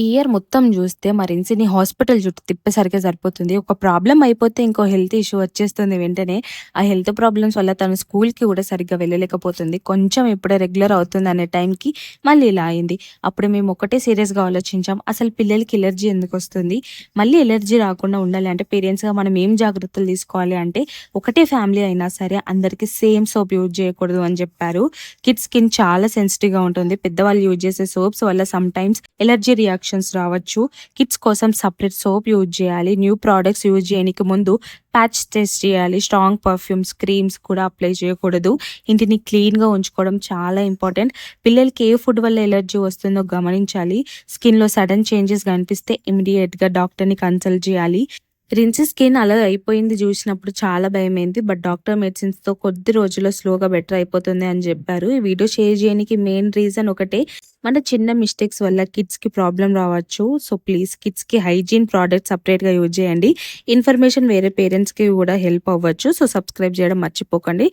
ఈ ఇయర్ మొత్తం జూస్తే మా రిన్సీని హాస్పిటల్ చుట్టూ తిప్పేసరికే సరిపోతుంది. ఒక ప్రాబ్లమ్ అయిపోతే ఇంకో హెల్త్ ఇష్యూ వచ్చేస్తుంది వెంటనే. ఆ హెల్త్ ప్రాబ్లమ్స్ వల్ల తను స్కూల్‌కి కూడా సరిగ్గా వెళ్ళలేకపోతుంది. కొంచెం ఇప్పుడే రెగ్యులర్ అవుతుందనే టైంకి మళ్ళీ ఇలా అయింది. అప్పుడు మేము ఒకటే సీరియస్‌గా ఆలోచించాం. అసలు పిల్లలకి ఎలర్జీ ఎందుకొస్తుంది? మళ్ళీ ఎలర్జీ రాకుండా ఉండాలి అంటే పేరెంట్స్‌గా మనం ఏం జాగ్రత్తలు తీసుకోవాలి అంటే ఒకటే ఫ్యామిలీ అయినా సరే అందరికి సేమ్ సోప్ యూజ్ చేయకూడదు అని చెప్పారు. కిడ్స్ స్కిన్ చాలా సెన్సిటివ్‌గా ఉంటుంది. పెద్దవాళ్ళు యూజ్ చేసే సోప్స్ వల్ల సమ్‌టైమ్స్ ఎలర్జీ రియాక్షన్స్ రావచ్చు. కిడ్స్ కోసం సెపరేట్ సోప్ యూజ్ చేయాలి. న్యూ ప్రొడక్ట్స్ యూజ్ చేయనీకి ముందు ప్యాచ్ టెస్ట్ చేయాలి. స్ట్రాంగ్ పర్ఫ్యూమ్స్, క్రీమ్స్ కూడా అప్లై చేయకూడదు. ఇంటిని క్లీన్‌గా ఉంచుకోవడం చాలా ఇంపార్టెంట్. పిల్లలకి ఏ ఫుడ్ వల్ల ఎలర్జీ వస్తుందో గమనించాలి. స్కిన్‌లో సడెన్ చేంజెస్ కనిపిస్తే ఇమ్మీడియేట్‌గా డాక్టర్‌ని కన్సల్ట్ చేయాలి. రిన్సీ స్కిన్ అలా అయిపోయింది జూసినప్పుడు చాలా భయమైంది. బట్ డాక్టర్ మెడిసిన్స్‌తో కొద్ది రోజుల్లో స్లోగా బెటర్ అయిపోతుంది అని జెప్పారు. ఈ వీడియో షేర్ జేయనికి మెయిన్ రీజన్ ఒకటే. మన చిన్న మిస్టేక్స్ వల్ల కిడ్స్‌కి ప్రాబ్లమ్ రావచ్చు. సో, ప్లీజ్ కిడ్స్‌కి హైజీన్ ప్రొడక్ట్స్ సెపరేట్‌గా యూజ్ జేయండి. ఇన్ఫర్మేషన్ వేరే పేరెంట్స్‌కి గూడా హెల్ప్ అవ్వచ్చు. సో, సబ్స్క్రైబ్ జేయడం మర్చిపోకండి.